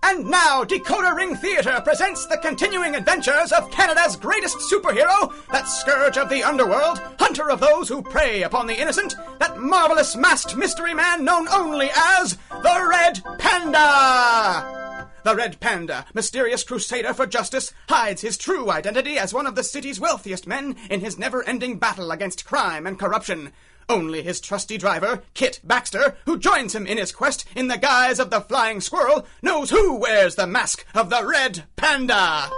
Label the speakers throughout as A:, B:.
A: And now, Decoder Ring Theatre presents the continuing adventures of Canada's greatest superhero, that scourge of the underworld, hunter of those who prey upon the innocent, that marvelous masked mystery man known only as the Red Panda! The Red Panda, mysterious crusader for justice, hides his true identity as one of the city's wealthiest men in his never-ending battle against crime and corruption. Only his trusty driver, Kit Baxter, who joins him in his quest in the guise of the Flying Squirrel, knows who wears the mask of the Red Panda.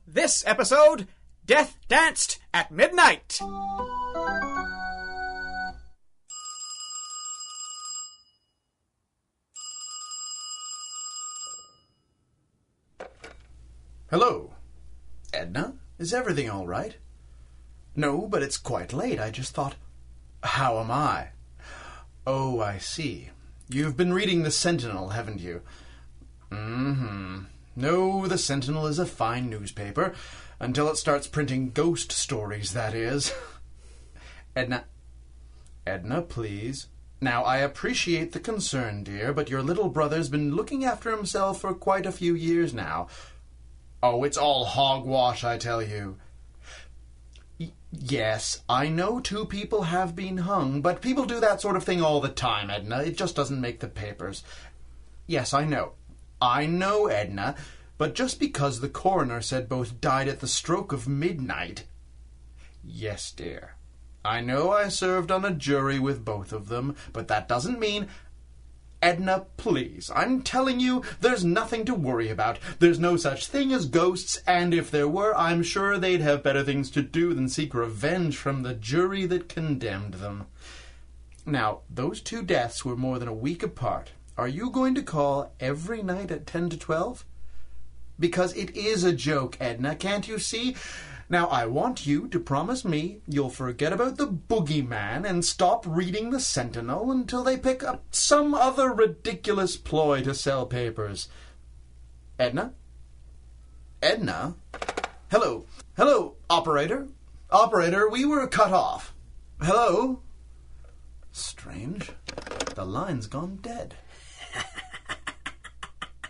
A: This episode, Death Danced at Midnight.
B: Hello. Edna, is everything all right? No, but it's quite late. I just thought, how am I? Oh, I see. You've been reading The Sentinel, haven't you? No, The Sentinel is a fine newspaper, until it starts printing ghost stories, that is. Edna, please. Now, I appreciate the concern, dear, but your little brother's been looking after himself for quite a few years now. Oh, it's all hogwash, I tell you. Yes, I know 2 people have been hung, but people do that sort of thing all the time, Edna. It just doesn't make the papers. Yes, I know. I know, Edna, but just because the coroner said both died at the stroke of midnight... Yes, dear. I know I served on a jury with both of them, but that doesn't mean... Edna, please, I'm telling you, there's nothing to worry about. There's no such thing as ghosts, and if there were, I'm sure they'd have better things to do than seek revenge from the jury that condemned them. Now, those 2 deaths were more than a week apart. Are you going to call every night at 10 to 12? Because it is a joke, Edna, can't you see? Now, I want you to promise me you'll forget about the boogeyman and stop reading The Sentinel until they pick up some other ridiculous ploy to sell papers. Edna? Edna? Hello, operator? Operator, we were cut off. Hello? Strange. The line's gone dead.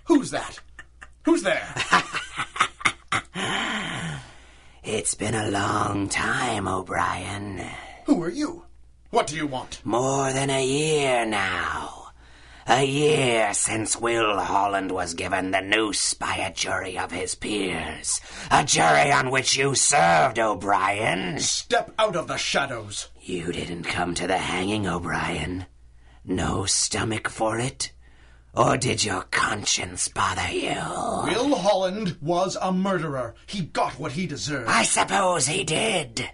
B: Who's that? Who's there?
C: It's been a long time, O'Brien.
B: Who are you? What do you want?
C: More than a year now. A year since Will Holland was given the noose by a jury of his peers. A jury on which you served, O'Brien.
B: Step out of the shadows.
C: You didn't come to the hanging, O'Brien. No stomach for it? Or did your conscience bother you?
B: Will Holland was a murderer. He got what he deserved.
C: I suppose he did.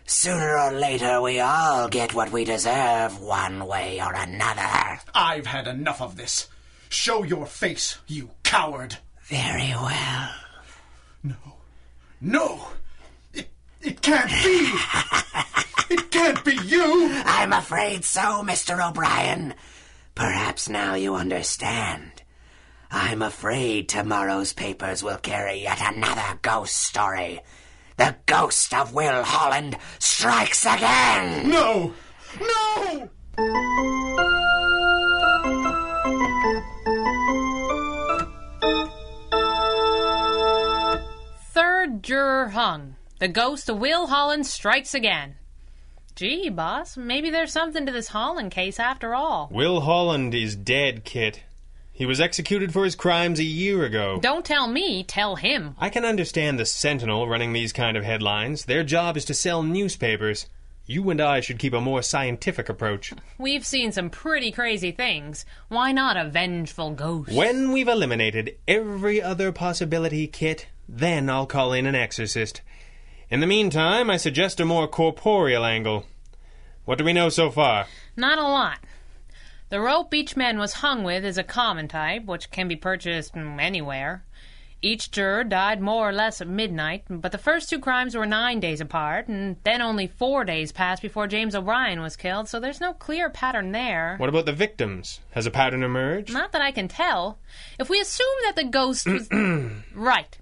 C: Sooner or later, we all get what we deserve, one way or another.
B: I've had enough of this. Show your face, you coward.
C: Very well.
B: No. It can't be. It can't be you.
C: I'm afraid so, Mr. O'Brien. Perhaps now you understand. I'm afraid tomorrow's papers will carry yet another ghost story. The ghost of Will Holland strikes again!
B: No! No!
D: Third juror hung. The ghost of Will Holland strikes again. Gee, boss, maybe there's something to this Holland case after all.
E: Will Holland is dead, Kit. He was executed for his crimes a year ago.
D: Don't tell me, tell him.
E: I can understand the Sentinel running these kind of headlines. Their job is to sell newspapers. You and I should keep a more scientific approach.
D: We've seen some pretty crazy things. Why not a vengeful ghost?
E: When we've eliminated every other possibility, Kit, then I'll call in an exorcist. In the meantime, I suggest a more corporeal angle. What do we know so far?
D: Not a lot. The rope each man was hung with is a common type, which can be purchased anywhere. Each juror died more or less at midnight, but the first 2 crimes were 9 days apart, and then only 4 days passed before James O'Brien was killed, so there's no clear pattern there.
E: What about the victims? Has a pattern emerged?
D: Not that I can tell. If we assume that the ghost was... Right.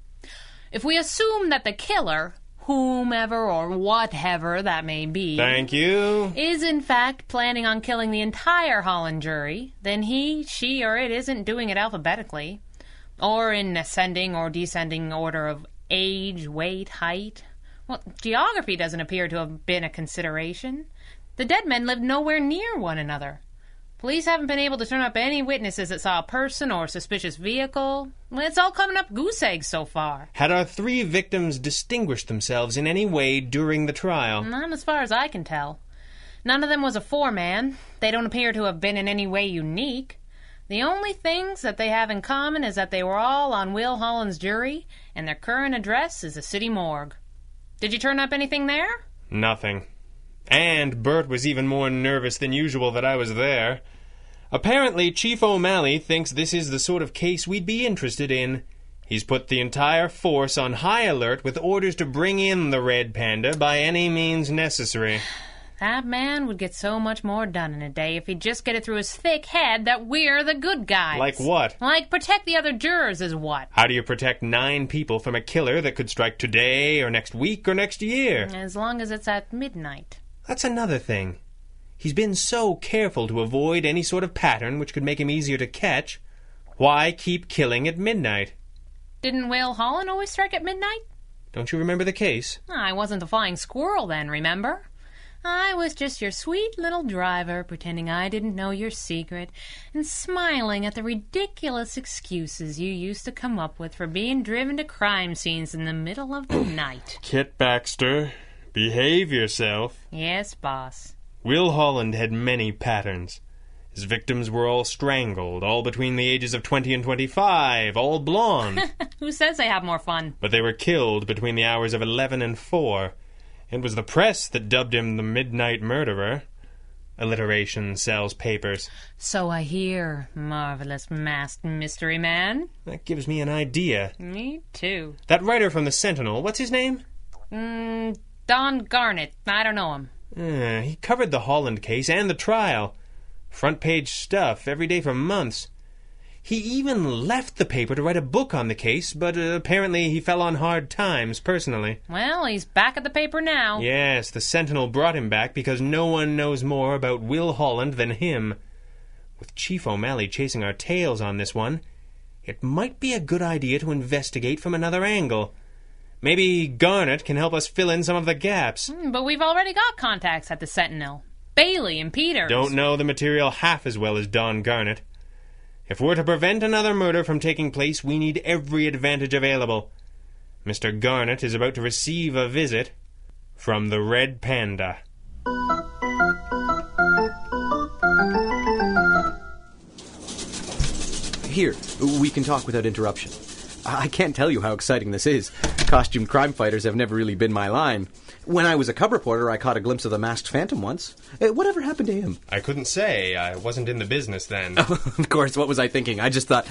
D: If we assume that the killer, whomever or whatever that may be,
E: Thank you.
D: is in fact planning on killing the entire Holland jury, then he, she, or it isn't doing it alphabetically, or in ascending or descending order of age, weight, height. Well, geography doesn't appear to have been a consideration. The dead men lived nowhere near one another. Police haven't been able to turn up any witnesses that saw a person or a suspicious vehicle. It's all coming up goose eggs so far.
E: Had our 3 victims distinguished themselves in any way during the trial?
D: Not as far as I can tell. None of them was a foreman. They don't appear to have been in any way unique. The only things that they have in common is that they were all on Will Holland's jury, and their current address is a city morgue. Did you turn up anything there?
E: Nothing. And Bert was even more nervous than usual that I was there. Apparently, Chief O'Malley thinks this is the sort of case we'd be interested in. He's put the entire force on high alert with orders to bring in the Red Panda by any means necessary.
D: That man would get so much more done in a day if he'd just get it through his thick head that we're the good guys.
E: Like what?
D: Like protect the other jurors is what?
E: How do you protect 9 people from a killer that could strike today or next week or next year?
D: As long as it's at midnight.
E: That's another thing. He's been so careful to avoid any sort of pattern which could make him easier to catch. Why keep killing at midnight?
D: Didn't Will Holland always strike at midnight?
E: Don't you remember the case?
D: I wasn't the Flying Squirrel then, remember? I was just your sweet little driver, pretending I didn't know your secret, and smiling at the ridiculous excuses you used to come up with for being driven to crime scenes in the middle of the night.
E: Kit Baxter, behave yourself.
D: Yes, boss.
E: Will Holland had many patterns. His victims were all strangled, all between the ages of 20 and 25, all blonde.
D: Who says they have more fun?
E: But they were killed between the hours of 11 and 4. It was the press that dubbed him the Midnight Murderer. Alliteration sells papers.
D: So I hear, marvelous masked mystery man.
E: That gives me an idea.
D: Me too.
E: That writer from the Sentinel, what's his name?
D: Don Garnett. I don't know him.
E: He covered the Holland case and the trial. Front page stuff every day for months. He even left the paper to write a book on the case, but apparently he fell on hard times personally.
D: Well, he's back at the paper now.
E: Yes, the Sentinel brought him back because no one knows more about Will Holland than him. With Chief O'Malley chasing our tails on this one, it might be a good idea to investigate from another angle. Maybe Garnett can help us fill in some of the gaps.
D: But we've already got contacts at the Sentinel. Bailey and Peters.
E: Don't know the material half as well as Don Garnett. If we're to prevent another murder from taking place, we need every advantage available. Mr. Garnett is about to receive a visit from the Red Panda.
F: Here, we can talk without interruption. I can't tell you how exciting this is. Costume crime fighters have never really been my line. When I was a cub reporter, I caught a glimpse of the Masked Phantom once. Whatever happened to him?
E: I couldn't say. I wasn't in the business then.
F: Of course, what was I thinking? I just thought...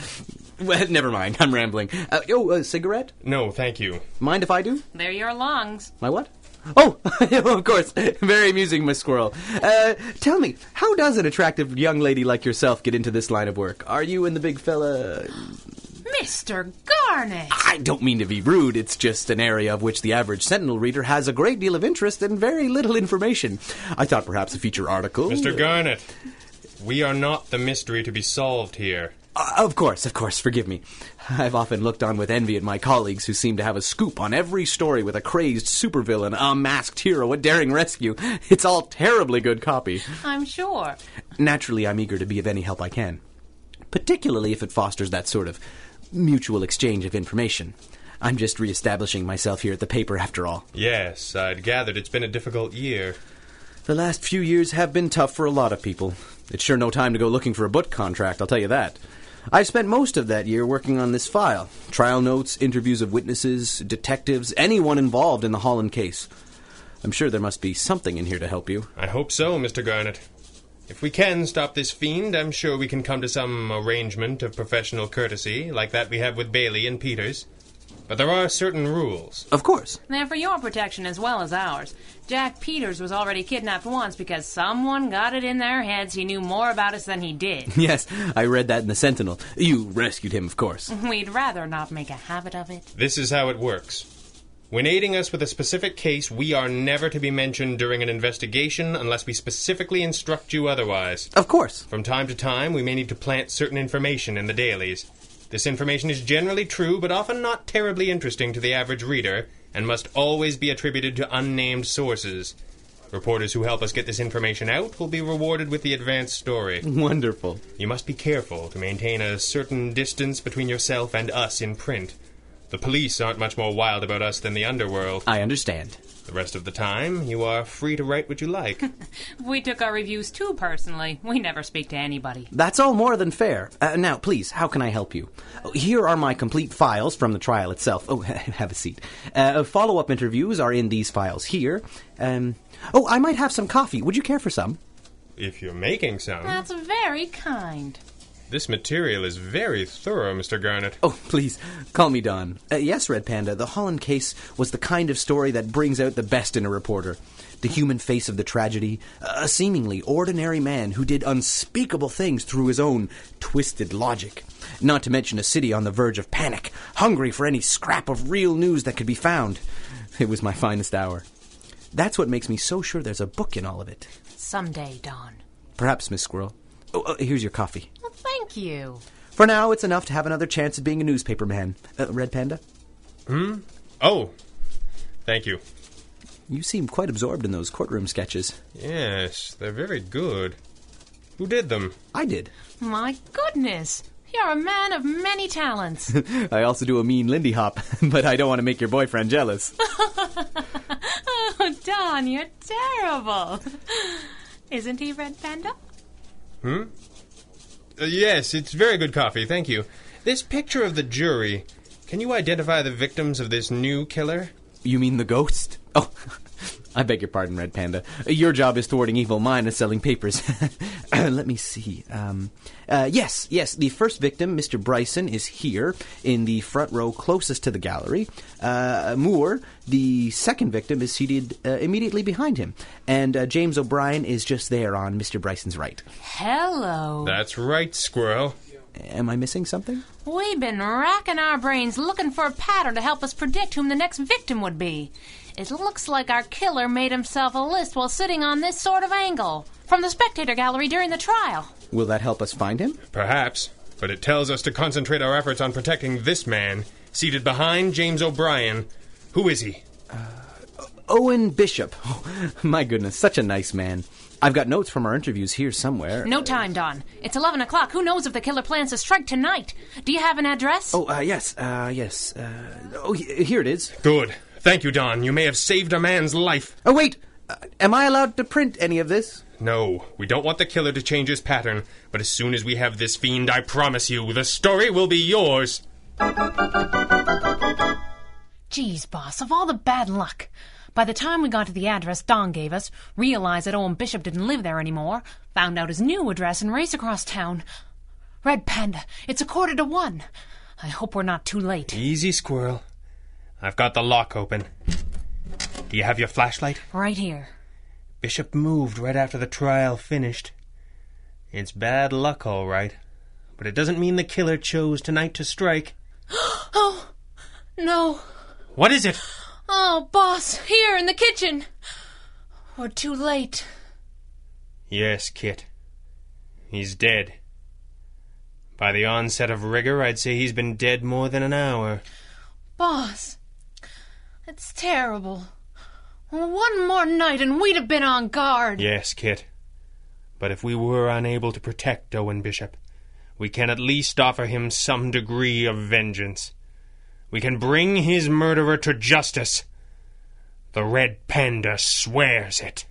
F: Well, never mind, I'm rambling. A cigarette?
E: No, thank you.
F: Mind if I do?
D: They're your lungs.
F: My what? Oh, of course. Very amusing, Miss Squirrel. Tell me, how does an attractive young lady like yourself get into this line of work? Are you and the big fella...
D: Mr. Garnett!
F: I don't mean to be rude, it's just an area of which the average Sentinel reader has a great deal of interest and very little information. I thought perhaps a feature article...
E: Mr. Garnett, we are not the mystery to be solved here.
F: Of course, forgive me. I've often looked on with envy at my colleagues who seem to have a scoop on every story with a crazed supervillain, a masked hero, a daring rescue. It's all terribly good copy.
D: I'm sure.
F: Naturally, I'm eager to be of any help I can, particularly if it fosters that sort of mutual exchange of information. I'm just re-establishing myself here at the paper after all.
E: Yes, I'd gathered it's been a difficult year.
F: The last few years have been tough for a lot of people. It's sure no time to go looking for a book contract, I'll tell you that. I've spent most of that year working on this file. Trial notes, interviews of witnesses, detectives, anyone involved in the Holland case. I'm sure there must be something in here to help you.
E: I hope so, Mr. Garnett. If we can stop this fiend, I'm sure we can come to some arrangement of professional courtesy, like that we have with Bailey and Peters. But there are certain rules.
F: Of course.
D: They're for your protection as well as ours. Jack Peters was already kidnapped once because someone got it in their heads he knew more about us than he did.
F: Yes, I read that in the Sentinel. You rescued him, of course.
D: We'd rather not make a habit of it.
E: This is how it works. When aiding us with a specific case, we are never to be mentioned during an investigation unless we specifically instruct you otherwise.
F: Of course.
E: From time to time, we may need to plant certain information in the dailies. This information is generally true, but often not terribly interesting to the average reader, and must always be attributed to unnamed sources. Reporters who help us get this information out will be rewarded with the advanced story.
F: Wonderful.
E: You must be careful to maintain a certain distance between yourself and us in print. The police aren't much more wild about us than the underworld.
F: I understand.
E: The rest of the time, you are free to write what you like.
D: We took our reviews too personally. We never speak to anybody.
F: That's all more than fair. Now, please, how can I help you? Here are my complete files from the trial itself. Oh, have a seat. Follow-up interviews are in these files here. I might have some coffee. Would you care for some?
E: If you're making some.
D: That's very kind.
E: This material is very thorough, Mr. Garnett.
F: Oh, please, call me Don. Yes, Red Panda, the Holland case was the kind of story that brings out the best in a reporter. The human face of the tragedy, a seemingly ordinary man who did unspeakable things through his own twisted logic. Not to mention a city on the verge of panic, hungry for any scrap of real news that could be found. It was my finest hour. That's what makes me so sure there's a book in all of it.
D: Someday, Don.
F: Perhaps, Miss Squirrel. Here's your coffee.
D: Well, thank you.
F: For now, it's enough to have another chance of being a newspaper man. Red Panda?
E: Oh, thank you.
F: You seem quite absorbed in those courtroom sketches.
E: Yes, they're very good. Who did them?
F: I did.
D: My goodness. You're a man of many talents.
F: I also do a mean Lindy Hop, but I don't want to make your boyfriend jealous.
D: Oh, Don, you're terrible. Isn't he, Red Panda?
E: Yes, it's very good coffee, thank you. This picture of the jury, can you identify the victims of this new killer?
F: You mean the ghost? Oh, I beg your pardon, Red Panda. Your job is thwarting evil mind and selling papers. Let me see. Yes, the first victim, Mr. Bryson, is here in the front row closest to the gallery. Moore, the second victim, is seated immediately behind him. And James O'Brien is just there on Mr. Bryson's right.
D: Hello.
E: That's right, Squirrel.
F: Am I missing something?
D: We've been racking our brains looking for a pattern to help us predict whom the next victim would be. It looks like our killer made himself a list while sitting on this sort of angle from the spectator gallery during the trial.
F: Will that help us find him?
E: Perhaps, but it tells us to concentrate our efforts on protecting this man, seated behind James O'Brien. Who is he?
F: Owen Bishop. Oh, my goodness, such a nice man. I've got notes from our interviews here somewhere.
D: No time, Don. It's 11 o'clock. Who knows if the killer plans to strike tonight? Do you have an address?
F: Yes. Here it is.
E: Good. Thank you, Don. You may have saved a man's life.
F: Oh, wait. Am I allowed to print any of this?
E: No, we don't want the killer to change his pattern. But as soon as we have this fiend, I promise you, the story will be yours.
D: Geez, boss, of all the bad luck. By the time we got to the address Don gave us, realized that Owen Bishop didn't live there anymore, found out his new address and raced across town. Red Panda, it's 1:45. I hope we're not too late.
E: Easy, Squirrel. I've got the lock open. Do you have your flashlight?
D: Right here.
E: Bishop moved right after the trial finished. It's bad luck, all right. But it doesn't mean the killer chose tonight to strike.
D: Oh, no.
E: What is it?
D: Oh, boss, here in the kitchen. We're too late.
E: Yes, Kit. He's dead. By the onset of rigor, I'd say he's been dead more than an hour.
D: Boss, it's terrible. One more night and we'd have been on guard.
E: Yes, Kit. But if we were unable to protect Owen Bishop, we can at least offer him some degree of vengeance. We can bring his murderer to justice. The Red Panda swears it.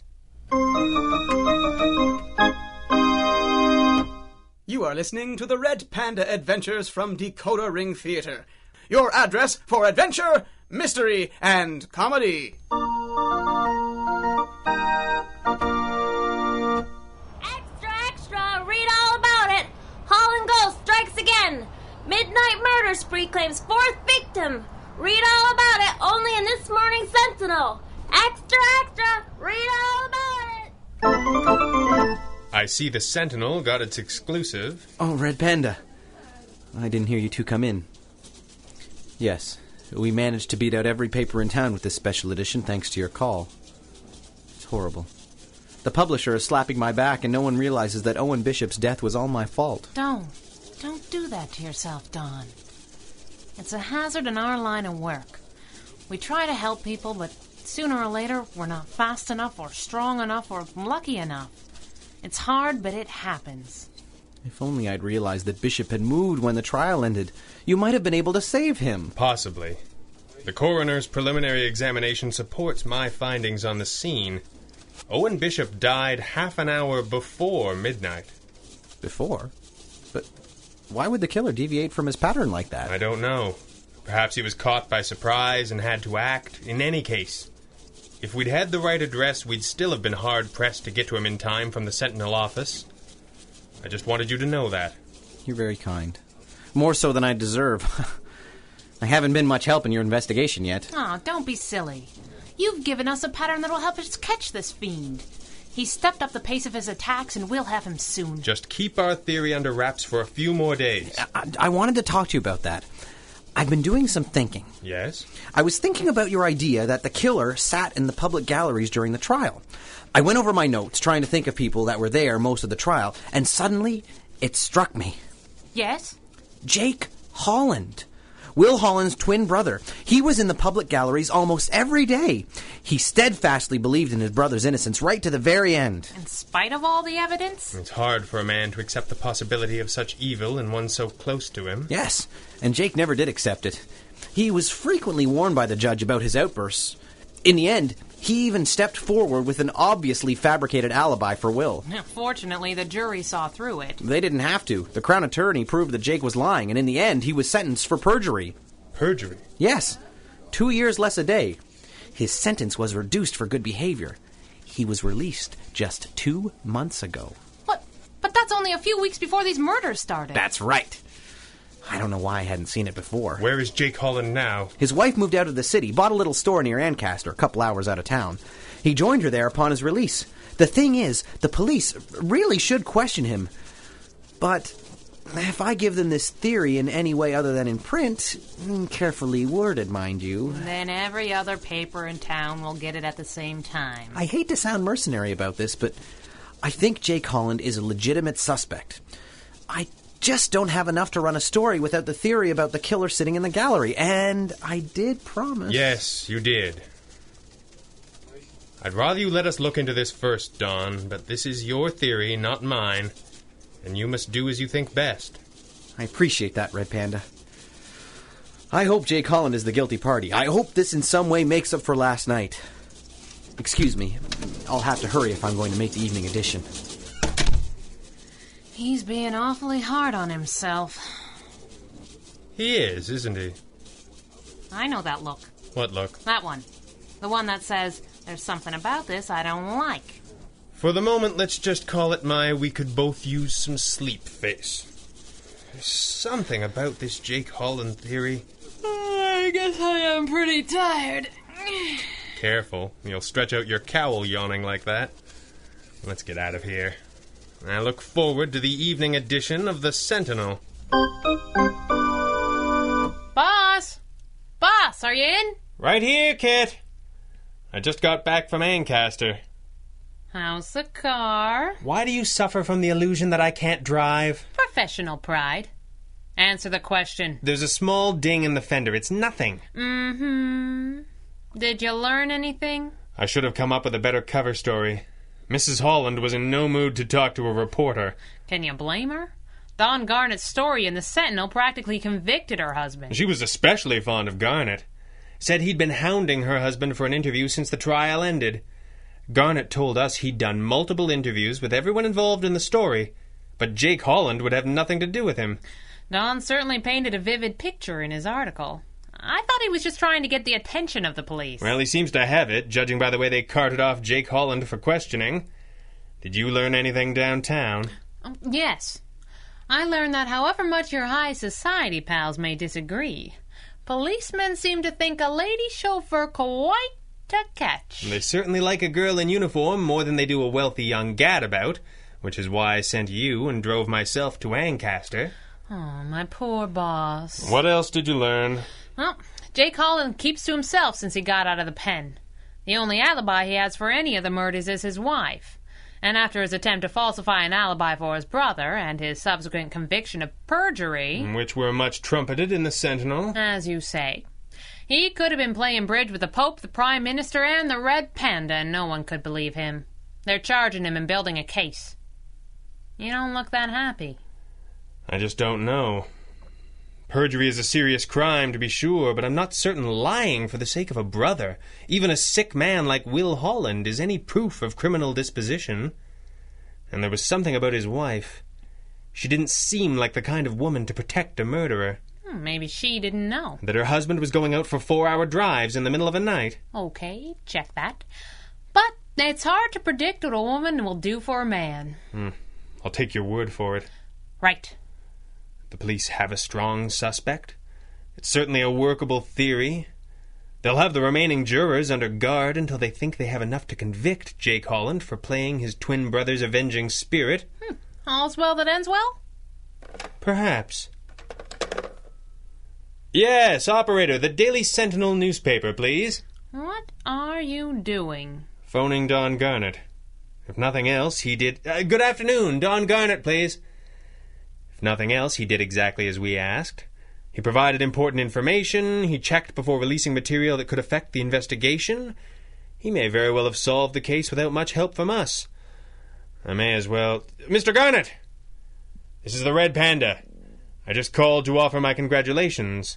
A: You are listening to the Red Panda Adventures from Decoder Ring Theater. Your address for adventure, mystery, and comedy.
G: Extra, extra! Read all about it! Holland Ghost strikes again! Midnight murder spree claims 4th victim! Read all about it only in this morning's Sentinel! Extra, extra! Read all about it!
E: I see the Sentinel got its exclusive.
F: Oh, Red Panda. I didn't hear you two come in. Yes, We managed to beat out every paper in town with this special edition thanks to your call. It's horrible. The publisher is slapping my back, and no one realizes that Owen Bishop's death was all my fault.
D: Don't do that to yourself, Don. It's a hazard in our line of work. We try to help people, but sooner or later, we're not fast enough or strong enough or lucky enough. It's hard, but it happens.
F: If only I'd realized that Bishop had moved when the trial ended. You might have been able to save him.
E: Possibly. The coroner's preliminary examination supports my findings on the scene. Owen Bishop died half an hour before midnight.
F: Before? But why would the killer deviate from his pattern like that?
E: I don't know. Perhaps he was caught by surprise and had to act. In any case, if we'd had the right address, we'd still have been hard-pressed to get to him in time from the Sentinel office. I just wanted you to know that.
F: You're very kind. More so than I deserve. I haven't been much help in your investigation yet.
D: Oh, don't be silly. You've given us a pattern that'll help us catch this fiend. He's stepped up the pace of his attacks, and we'll have him soon.
E: Just keep our theory under wraps for a few more days.
F: I wanted to talk to you about that. I've been doing some thinking.
E: Yes?
F: I was thinking about your idea that the killer sat in the public galleries during the trial. I went over my notes, trying to think of people that were there most of the trial, and suddenly it struck me.
D: Yes?
F: Jake Holland. Will Holland's twin brother. He was in the public galleries almost every day. He steadfastly believed in his brother's innocence right to the very end.
D: In spite of all the evidence?
E: It's hard for a man to accept the possibility of such evil in one so close to him.
F: Yes, and Jake never did accept it. He was frequently warned by the judge about his outbursts. In the end, he even stepped forward with an obviously fabricated alibi for Will.
D: Fortunately, the jury saw through it.
F: They didn't have to. The Crown Attorney proved that Jake was lying, and in the end, he was sentenced for perjury.
E: Perjury?
F: Yes. 2 years less a day. His sentence was reduced for good behavior. He was released just 2 months ago.
D: But that's only a few weeks before these murders started.
F: That's right. I don't know why I hadn't seen it before.
E: Where is Jake Holland now?
F: His wife moved out of the city, bought a little store near Ancaster, a couple hours out of town. He joined her there upon his release. The thing is, the police really should question him. But if I give them this theory in any way other than in print, carefully worded, mind you...
D: Then every other paper in town will get it at the same time.
F: I hate to sound mercenary about this, but I think Jake Holland is a legitimate suspect. I just don't have enough to run a story without the theory about the killer sitting in the gallery, and I did promise...
E: Yes, you did. I'd rather you let us look into this first, Don, but this is your theory, not mine, and you must do as you think best.
F: I appreciate that, Red Panda. I hope Jake Holland is the guilty party. I hope this in some way makes up for last night. Excuse me, I'll have to hurry if I'm going to make the evening edition.
D: He's being awfully hard on himself.
E: He is, isn't he?
D: I know that look.
E: What look?
D: That one. The one that says, there's something about this I don't like.
E: For the moment, let's just call it my we could both use some sleep face. There's something about this Jake Holland theory.
D: I guess I am pretty tired.
E: Careful, you'll stretch out your cowl yawning like that. Let's get out of here. I look forward to the evening edition of the Sentinel.
D: Boss! Boss, are you in?
E: Right here, Kit. I just got back from Ancaster.
D: How's the car?
E: Why do you suffer from the illusion that I can't drive?
D: Professional pride. Answer the question.
E: There's a small ding in the fender. It's nothing.
D: Mm-hmm. Did you learn anything?
E: I should have come up with a better cover story. Mrs. Holland was in no mood to talk to a reporter.
D: Can you blame her? Don Garnett's story in the Sentinel practically convicted her husband.
E: She was especially fond of Garnett. Said he'd been hounding her husband for an interview since the trial ended. Garnett told us he'd done multiple interviews with everyone involved in the story, but Jake Holland would have nothing to do with him.
D: Don certainly painted a vivid picture in his article. I thought he was just trying to get the attention of the police.
E: Well, he seems to have it, judging by the way they carted off Jake Holland for questioning. Did you learn anything downtown?
D: Yes. I learned that however much your high society pals may disagree, policemen seem to think a lady chauffeur quite a catch.
E: They certainly like a girl in uniform more than they do a wealthy young gadabout, which is why I sent you and drove myself to Ancaster.
D: Oh, my poor boss.
E: What else did you learn?
D: Well, Jake Holland keeps to himself since he got out of the pen. The only alibi he has for any of the murders is his wife. And after his attempt to falsify an alibi for his brother and his subsequent conviction of perjury...
E: Which were much trumpeted in the Sentinel.
D: As you say. He could have been playing bridge with the Pope, the Prime Minister, and the Red Panda, and no one could believe him. They're charging him and building a case. You don't look that happy.
E: I just don't know. Perjury is a serious crime, to be sure, but I'm not certain lying for the sake of a brother, even a sick man like Will Holland, is any proof of criminal disposition. And there was something about his wife. She didn't seem like the kind of woman to protect a murderer.
D: Maybe she didn't know.
E: That her husband was going out for 4-hour drives in the middle of the night.
D: Okay, check that. But it's hard to predict what a woman will do for a man.
E: I'll take your word for it.
D: Right.
E: The police have a strong suspect. It's certainly a workable theory. They'll have the remaining jurors under guard until they think they have enough to convict Jake Holland for playing his twin brother's avenging spirit.
D: All's well that ends well?
E: Perhaps. Yes, operator, the Daily Sentinel newspaper, please.
D: What are you doing?
E: Phoning Don Garnett. If nothing else, he did... good afternoon, Don Garnett, please. If nothing else, he did exactly as we asked. He provided important information, he checked before releasing material that could affect the investigation. He may very well have solved the case without much help from us. I may as well... Mr. Garnett! This is the Red Panda. I just called to offer my congratulations.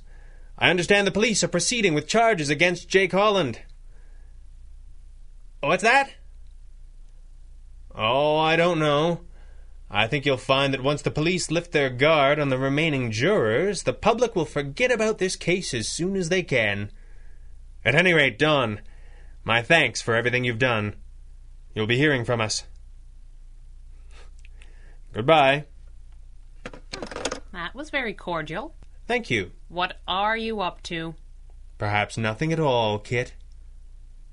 E: I understand the police are proceeding with charges against Jake Holland. What's that? Oh, I don't know. I think you'll find that once the police lift their guard on the remaining jurors, the public will forget about this case as soon as they can. At any rate, Don, my thanks for everything you've done. You'll be hearing from us. Goodbye.
D: That was very cordial.
E: Thank you.
D: What are you up to?
E: Perhaps nothing at all, Kit.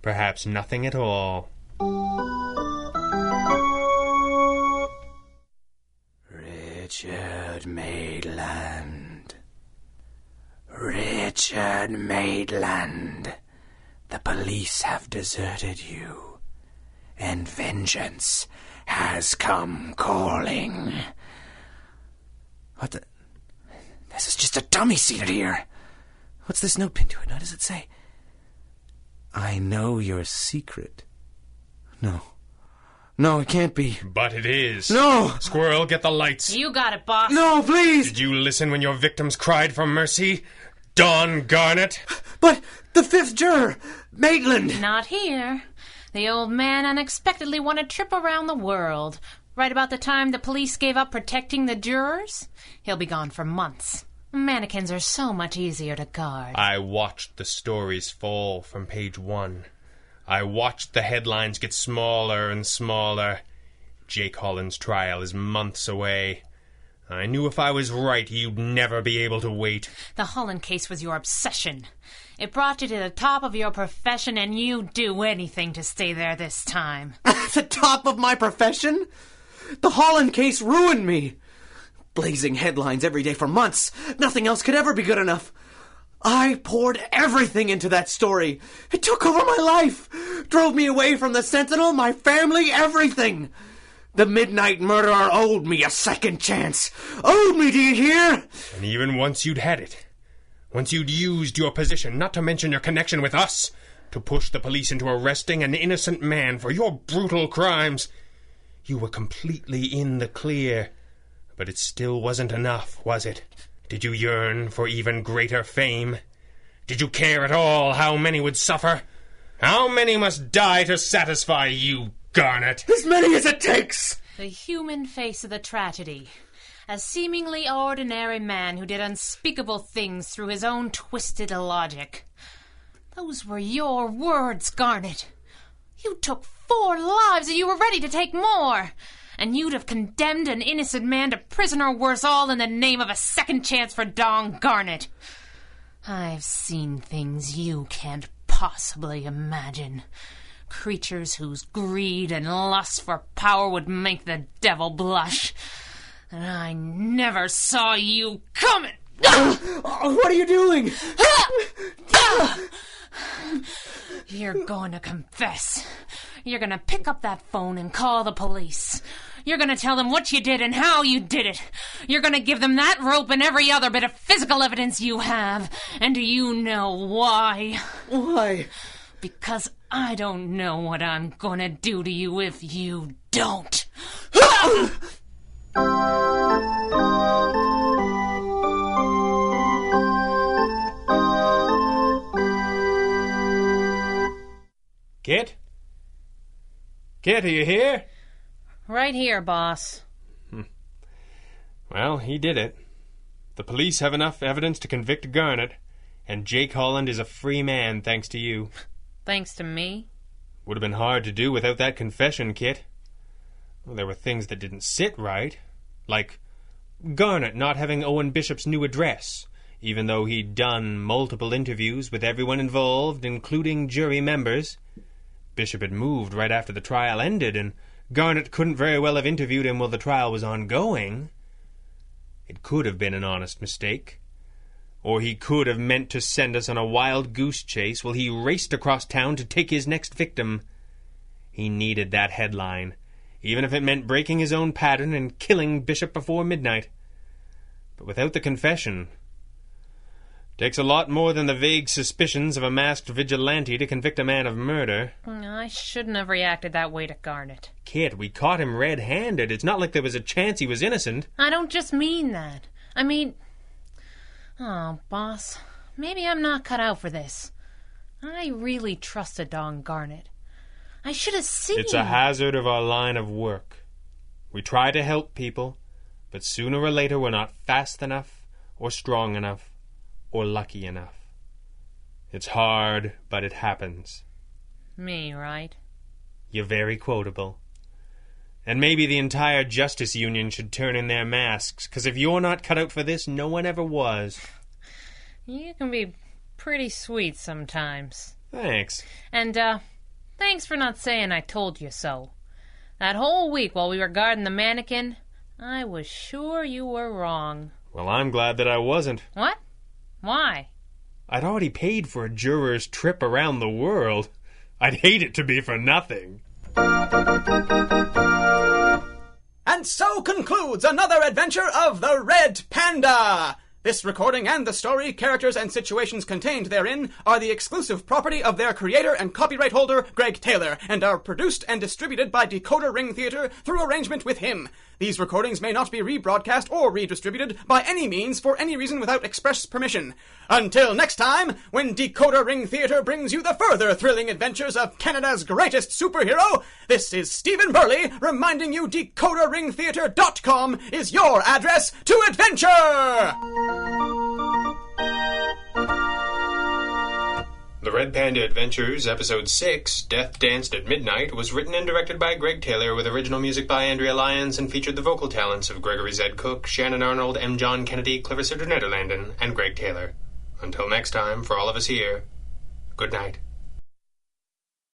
E: Perhaps nothing at all.
C: Richard Maitland. Richard Maitland. The police have deserted you, and vengeance has come calling. What the... This is just a dummy seated here. What's this note pinned to it? What does it say? I know your secret. No, it can't be.
E: But it is.
C: No!
E: Squirrel, get the lights.
D: You got it, boss.
C: No, please!
E: Did you listen when your victims cried for mercy? Don Garnett?
C: But the fifth juror, Maitland!
D: Not here. The old man unexpectedly won a trip around the world. Right about the time the police gave up protecting the jurors. He'll be gone for months. Mannequins are so much easier to guard.
E: I watched the stories fall from page 1. I watched the headlines get smaller and smaller. Jake Holland's trial is months away. I knew if I was right, you'd never be able to wait.
D: The Holland case was your obsession. It brought you to the top of your profession, and you'd do anything to stay there this time.
F: The top of my profession? The Holland case ruined me. Blazing headlines every day for months. Nothing else could ever be good enough. I poured everything into that story. It took over my life. Drove me away from the Sentinel, my family, everything. The Midnight Murderer owed me a second chance. Owed me, do you hear?
E: And even once you'd had it, once you'd used your position, not to mention your connection with us, to push the police into arresting an innocent man for your brutal crimes, you were completely in the clear. But it still wasn't enough, was it? Did you yearn for even greater fame? Did you care at all how many would suffer? How many must die to satisfy you, Garnett?
F: As many as it takes!
D: The human face of the tragedy. A seemingly ordinary man who did unspeakable things through his own twisted logic. Those were your words, Garnett. You took 4 lives and you were ready to take more. And you'd have condemned an innocent man to prison or worse, all in the name of a second chance for Don Garnett. I've seen things you can't possibly imagine. Creatures whose greed and lust for power would make the devil blush. And I never saw you coming.
F: What are you doing?
D: You're going to confess. You're going to pick up that phone and call the police. You're going to tell them what you did and how you did it. You're going to give them that rope and every other bit of physical evidence you have. And do you know why?
F: Why?
D: Because I don't know what I'm going to do to you if you don't.
E: Kit? Kit, are you here?
D: Right here, boss.
E: Well, he did it. The police have enough evidence to convict Garnet, and Jake Holland is a free man thanks to you.
D: Thanks to me?
E: Would have been hard to do without that confession, Kit. Well, there were things that didn't sit right, like Garnet not having Owen Bishop's new address, even though he'd done multiple interviews with everyone involved, including jury members. Bishop had moved right after the trial ended, and Garnet couldn't very well have interviewed him while the trial was ongoing. It could have been an honest mistake. Or he could have meant to send us on a wild goose chase while he raced across town to take his next victim. He needed that headline, even if it meant breaking his own pattern and killing Bishop before midnight. But without the confession, it takes a lot more than the vague suspicions of a masked vigilante to convict a man of murder.
D: I shouldn't have reacted that way to Garnet.
E: Kid, we caught him red-handed. It's not like there was a chance he was innocent.
D: I don't just mean that. I mean... Oh, boss, maybe I'm not cut out for this. I really trusted Don Garnet. I should have seen...
E: It's a hazard of our line of work. We try to help people, but sooner or later we're not fast enough, or strong enough, or lucky enough. It's hard, but it happens.
D: Me, right?
E: You're very quotable. And maybe the entire Justice Union should turn in their masks, because if you're not cut out for this, no one ever was.
D: You can be pretty sweet sometimes.
E: Thanks.
D: And, thanks for not saying I told you so. That whole week while we were guarding the mannequin, I was sure you were wrong.
E: Well, I'm glad that I wasn't.
D: What? Why?
E: I'd already paid for a juror's trip around the world. I'd hate it to be for nothing.
A: And so concludes another adventure of the Red Panda! This recording and the story, characters, and situations contained therein are the exclusive property of their creator and copyright holder, Greg Taylor, and are produced and distributed by Decoder Ring Theatre through arrangement with him. These recordings may not be rebroadcast or redistributed by any means for any reason without express permission. Until next time, when Decoder Ring Theatre brings you the further thrilling adventures of Canada's greatest superhero, this is Stephen Burley reminding you DecoderRingTheatre.com is your address to adventure!
E: The Red Panda Adventures, Episode 6, Death Danced at Midnight, was written and directed by Greg Taylor with original music by Andrea Lyons and featured the vocal talents of Gregory Z. Cook, Shannon Arnold, M. John Kennedy, Clarissa de Nederlanden, and Greg Taylor. Until next time, for all of us here, good night.